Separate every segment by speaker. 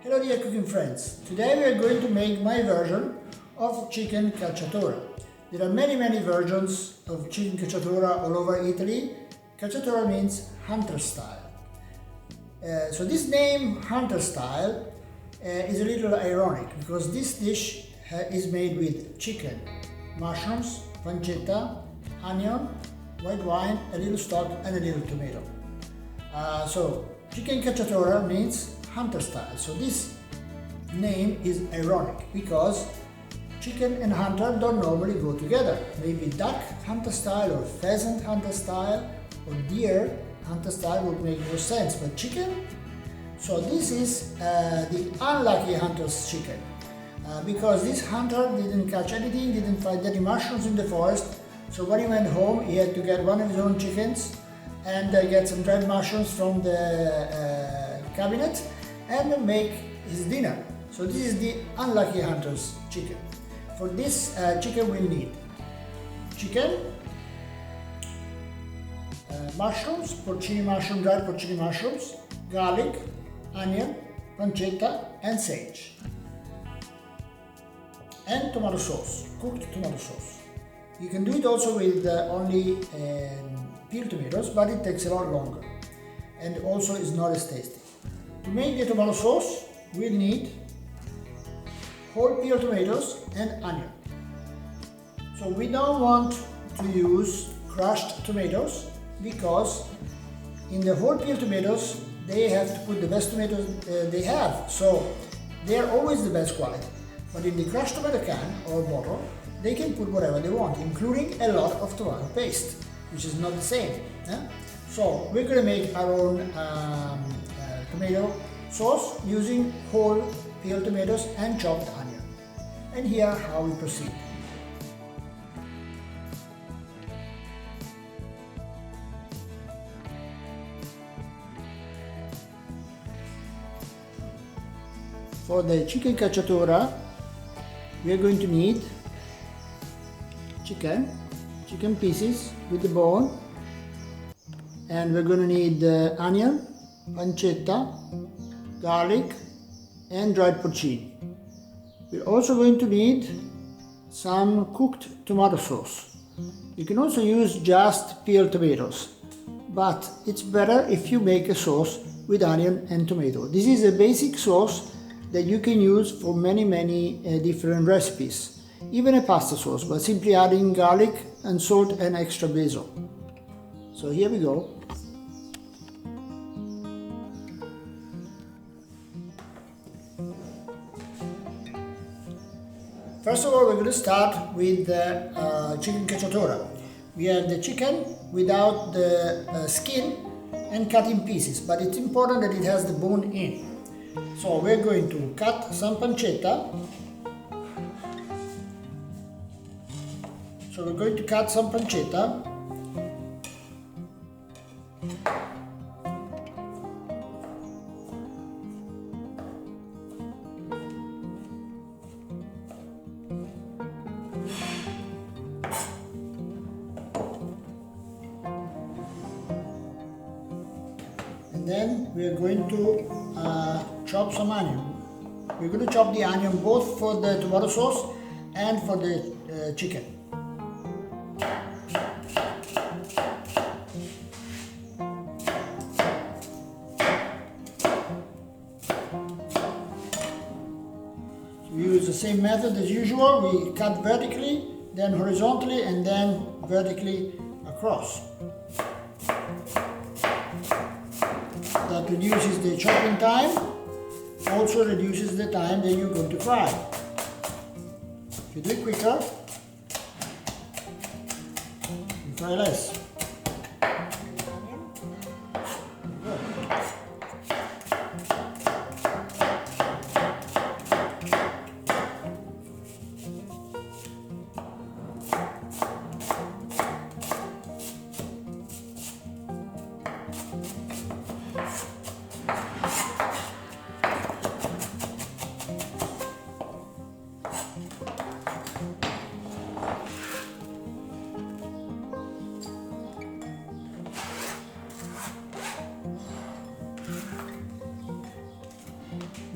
Speaker 1: Hello dear cooking friends, today we are going to make my version of chicken cacciatora. There are many versions of chicken cacciatora all over Italy. Cacciatora means hunter style. So this name hunter style is a little ironic because this dish is made with chicken, mushrooms, pancetta, onion, white wine, a little stock and a little tomato. So chicken cacciatora means hunter style. So this name is ironic because chicken and hunter don't normally go together. Maybe duck hunter style or pheasant hunter style or deer hunter style would make more sense, but chicken? So this is the unlucky hunter's chicken because this hunter didn't catch anything, didn't find any mushrooms in the forest. So when he went home, he had to get one of his own chickens and get some dried mushrooms from the cabinet and make his dinner. So this is the unlucky hunter's chicken. For this chicken we'll need chicken, mushrooms, porcini mushroom, dried porcini mushrooms, garlic, onion, pancetta and sage. And tomato sauce, cooked tomato sauce. You can do it also with only peeled tomatoes, but it takes a lot longer and also is not as tasty. To make the tomato sauce, we'll need whole peeled tomatoes and onion. So we don't want to use crushed tomatoes because in the whole peeled tomatoes, they have to put the best tomatoes they have. So they are always the best quality. But in the crushed tomato can or bottle, they can put whatever they want, including a lot of tomato paste, which is not the same. So we're going to make our own tomato sauce using whole peeled tomatoes and chopped onion. And here how we proceed. For the chicken cacciatora, we are going to need chicken pieces with the bone, and we're going to need onion, pancetta, garlic and dried porcini. We're also going to need some cooked tomato sauce. You can also use just peeled tomatoes, but it's better if you make a sauce with onion and tomato. This is a basic sauce that you can use for many different recipes, even a pasta sauce, by simply adding garlic and salt and extra basil. So here we go. First of all, we're going to start with the chicken cacciatora. We have the chicken without the skin and cut in pieces, but it's important that it has the bone in. So we're going to cut some pancetta. So we're going to cut some pancetta. And then we are going to chop some onion. We're going to chop the onion both for the tomato sauce and for the chicken. We use the same method as usual. We cut vertically, then horizontally, and then vertically across. That reduces the chopping time, also reduces the time that you're going to fry. If you do it quicker, you fry less.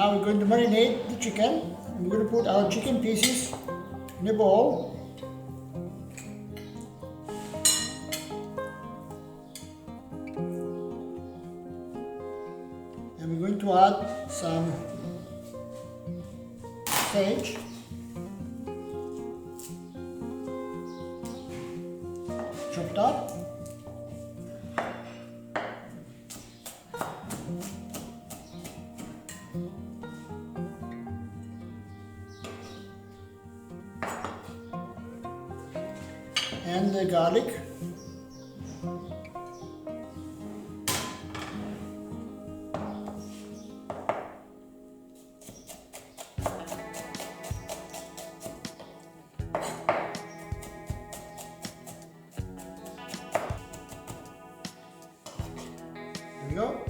Speaker 1: Now we're going to marinate the chicken. And we're going to put our chicken pieces in a bowl. And we're going to add some sage, chopped up, and the garlic. There we go.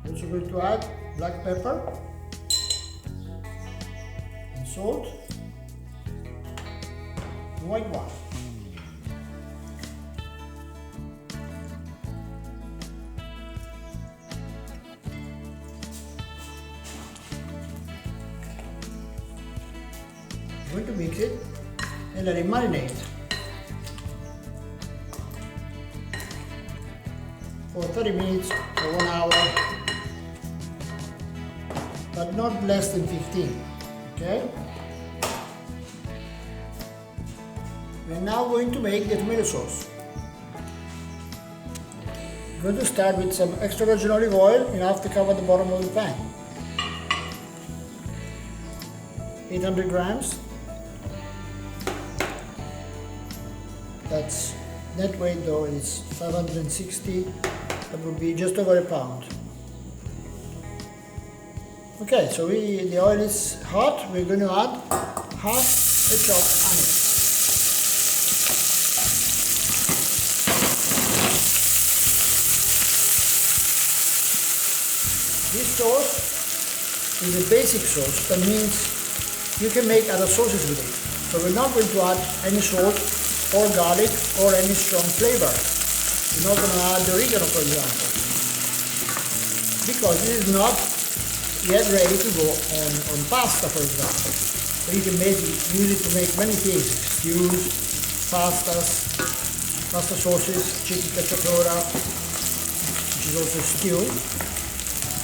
Speaker 1: Also going to add black pepper and salt and white wine. I'm going to mix it and let it marinate for 30 minutes or 1 hour, but not less than 15. Okay? We're now going to make the tomato sauce. I'm going to start with some extra virgin olive oil, enough to cover the bottom of the pan. 800 grams. That's net weight though is 560. That would be just over a pound. Okay, so the oil is hot. We're going to add half a chopped onion. This sauce is a basic sauce. That means you can make other sauces with it. So we're not going to add any salt or garlic or any strong flavor. We're not going to add oregano, for example, because it is not yet ready to go on pasta, for example. So you can use it to make many things: stews, pastas, pasta sauces, chicken cacciatora, which is also stew.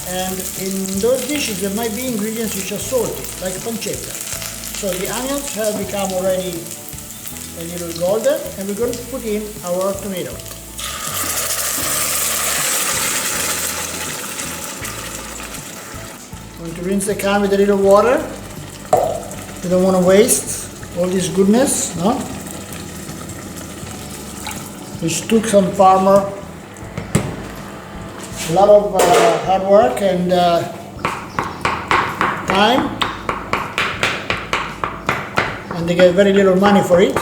Speaker 1: And in those dishes there might be ingredients which are salty, like pancetta. So the onions have become already a little golden, and we're going to put in our tomato. I'm going to rinse the can with a little water. We don't want to waste all this goodness, no? Which took some farmer a lot of hard work and time, and they get very little money for it,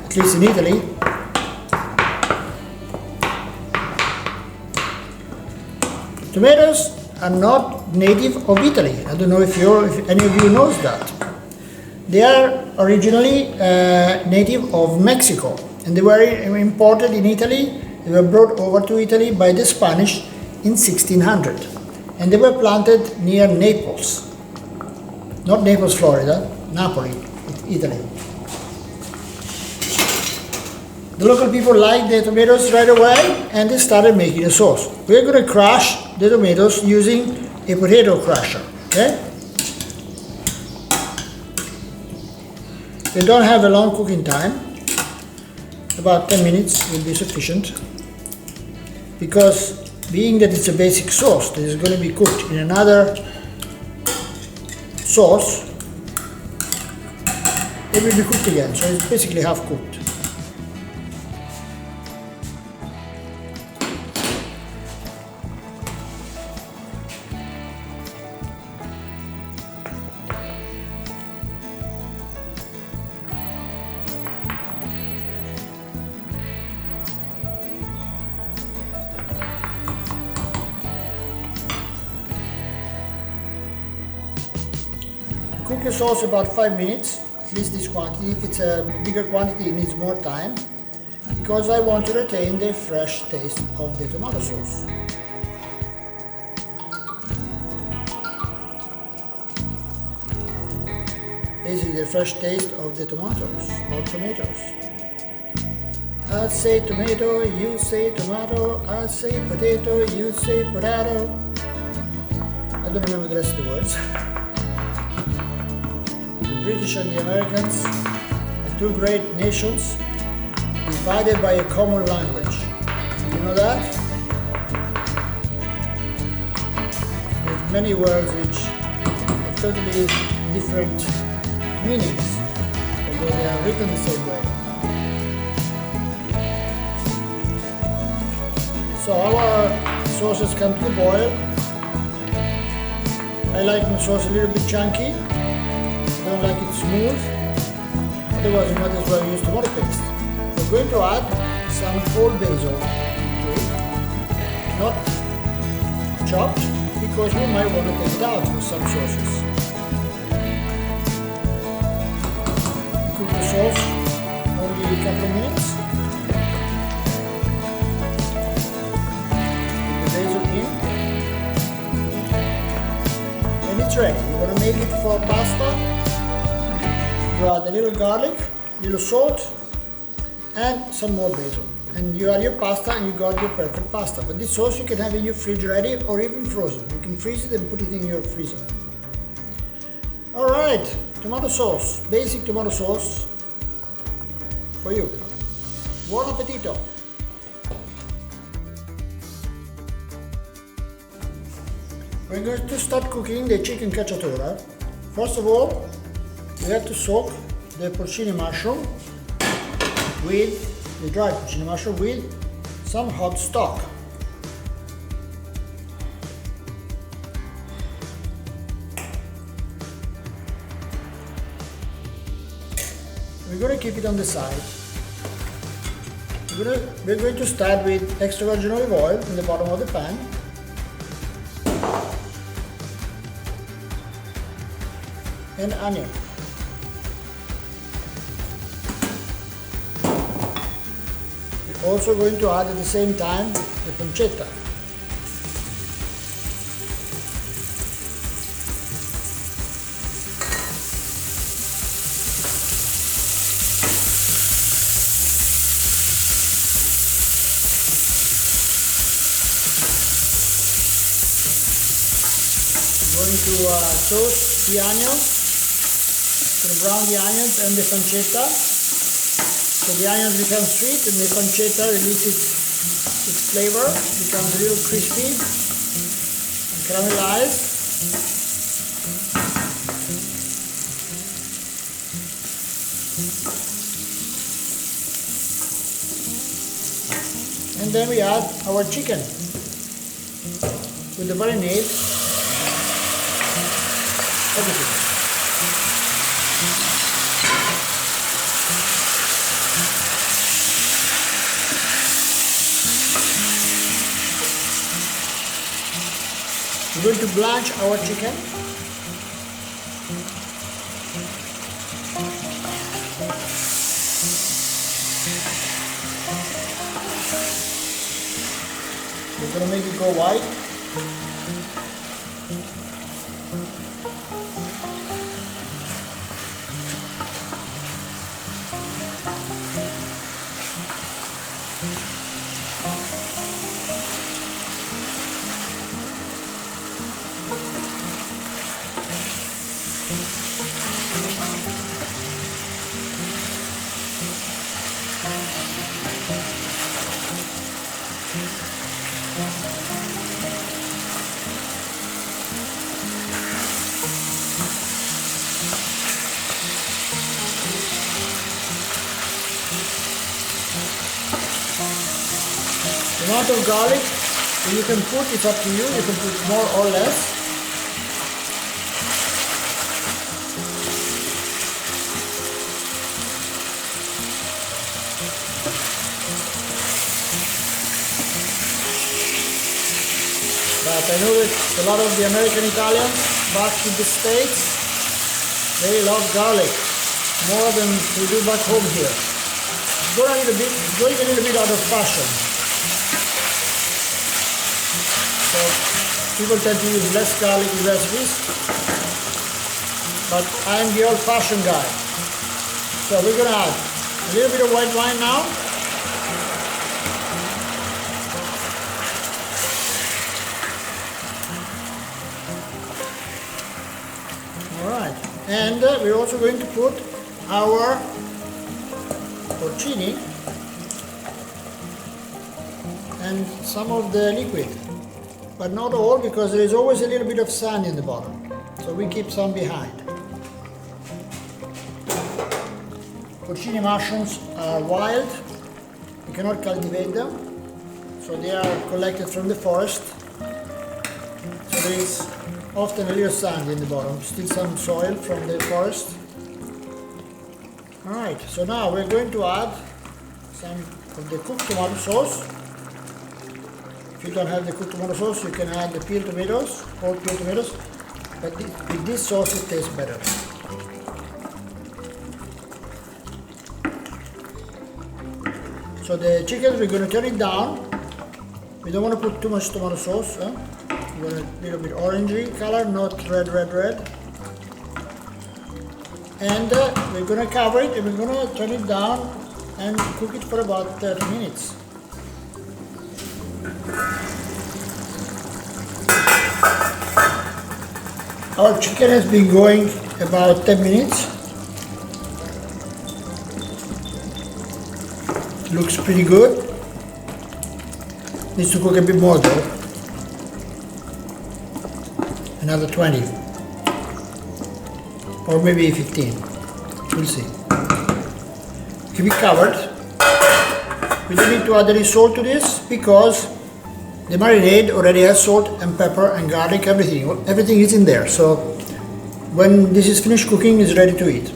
Speaker 1: at least in Italy. Tomatoes are not native of Italy. I don't know if any of you knows that. They are originally native of Mexico, and they were imported in Italy. They were brought over to Italy by the Spanish in 1600, and they were planted near Naples. Not Naples, Florida, Napoli, Italy. The local people liked the tomatoes right away, and they started making a sauce. We're going to crush the tomatoes using a potato crusher. Okay? They don't have a long cooking time. About 10 minutes will be sufficient, because being that it's a basic sauce that is going to be cooked in another sauce, it will be cooked again, so it's basically half cooked. Cook the sauce about 5 minutes, at least this quantity. If it's a bigger quantity, it needs more time. because I want to retain the fresh taste of the tomato sauce. Basically the fresh taste of the tomatoes or tomatoes. I'll say tomato, you say tomato, I'll say potato, you say potato. I don't remember the rest of the words. The British and the Americans are two great nations divided by a common language. You know that? With many words which have totally different meanings, although they are written the same way. So our sauces come to the boil. I like my sauce a little bit chunky. I don't like it smooth. Otherwise you might as well use tomato paste. We're going to add some whole basil to it, not chopped, because we might want to take it out with some sauces. Cook the sauce only a couple of minutes. Put the basil in. And it's ready. You want to make it for pasta? You add a little garlic, a little salt, and some more basil. And you add your pasta and you got your perfect pasta. But this sauce you can have in your fridge ready or even frozen. You can freeze it and put it in your freezer. Alright, tomato sauce, basic tomato sauce for you. Buon appetito! We're going to start cooking the chicken cacciatora. First of all, we have to soak the porcini mushroom with the dried porcini mushroom with some hot stock. We're going to keep it on the side. We're going to start with extra virgin olive oil in the bottom of the pan. And onion. We're also going to add at the same time the pancetta. We're going to toast the onions. Going to brown the onions and the pancetta. So the onions become sweet and the pancetta releases its flavor, becomes a little crispy and caramelized. And then we add our chicken with the marinade, everything. We're going to blanch our chicken. We're going to make it go white. The amount of garlic you can put, it's up to you. You can put more or less. But I know that a lot of the American Italians back in the States, they love garlic more than we do back home here. going a little bit out of fashion. So people tend to use less garlic in recipes, but I'm the old-fashioned guy. So we're going to add a little bit of white wine now. Alright, and we're also going to put our porcini and some of the liquid, but not all, because there is always a little bit of sand in the bottom, so we keep some behind. Porcini mushrooms are wild, you cannot cultivate them, so they are collected from the forest, so there is often a little sand in the bottom, still some soil from the forest. Alright, so now we're going to add some of the cooked tomato sauce. If you don't have the cooked tomato sauce, you can add the peeled tomatoes, whole peeled tomatoes, but with this sauce it tastes better. So the chicken, we're going to turn it down. We don't want to put too much tomato sauce. We want a little bit orangey color, not red. And we're going to cover it and we're going to turn it down and cook it for about 30 minutes. Our chicken has been going about 10 minutes. Looks pretty good. Needs to cook a bit more though. Another 20. Or maybe 15. We'll see. Keep it covered. We don't need to add any salt to this because the marinade already has salt and pepper and garlic, everything. Everything is in there. So when this is finished cooking, it's ready to eat.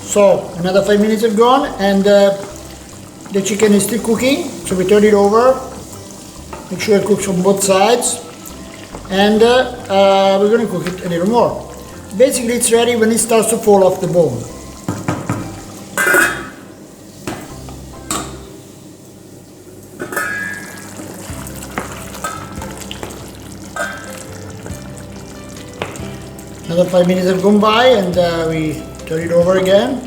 Speaker 1: So another 5 minutes have gone and the chicken is still cooking, so we turn it over, make sure it cooks on both sides, and we're going to cook it a little more. Basically it's ready when it starts to fall off the bone. Another 5 minutes have gone by and we turn it over again.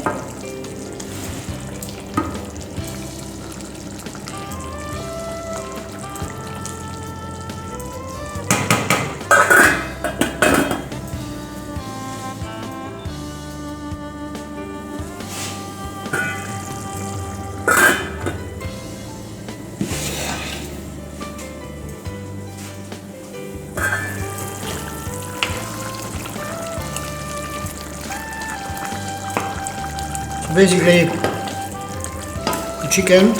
Speaker 1: Basically, the chicken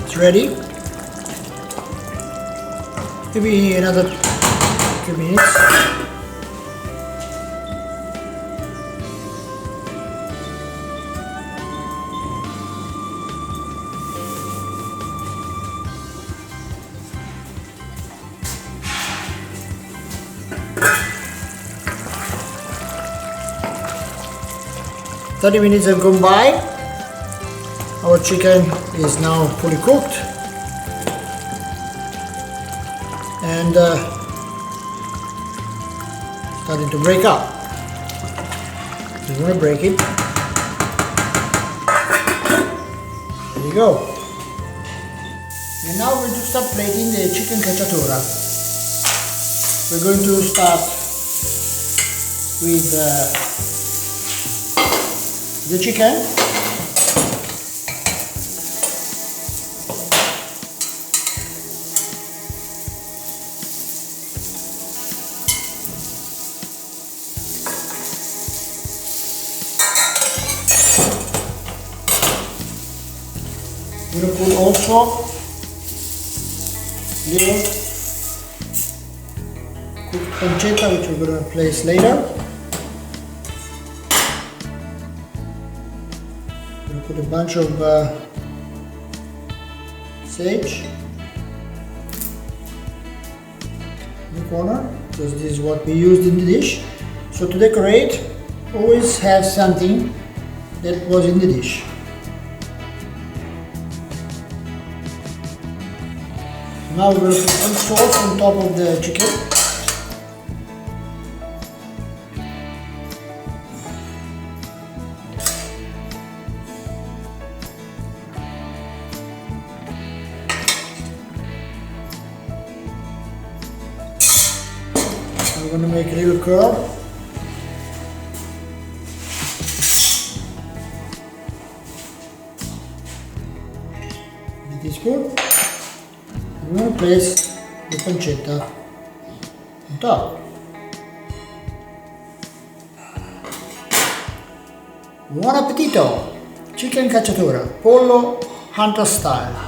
Speaker 1: is ready. Maybe another 2 minutes. 30 minutes have gone by. Our chicken is now fully cooked and starting to break up. You want to break it. There you go. And now we're going to start plating the chicken cacciatora. We're going to start with the chicken. We're going to put also little cooked pancetta, which we're going to place later. I'm going to put a bunch of sage in the corner, because this is what we used in the dish. So to decorate, always have something that was in the dish. Now we're going to put some sauce on top of the chicken. We're going to make a little curl. A teaspoon. I'm going to place the pancetta on top. Buon appetito! Chicken cacciatora, pollo hunter style.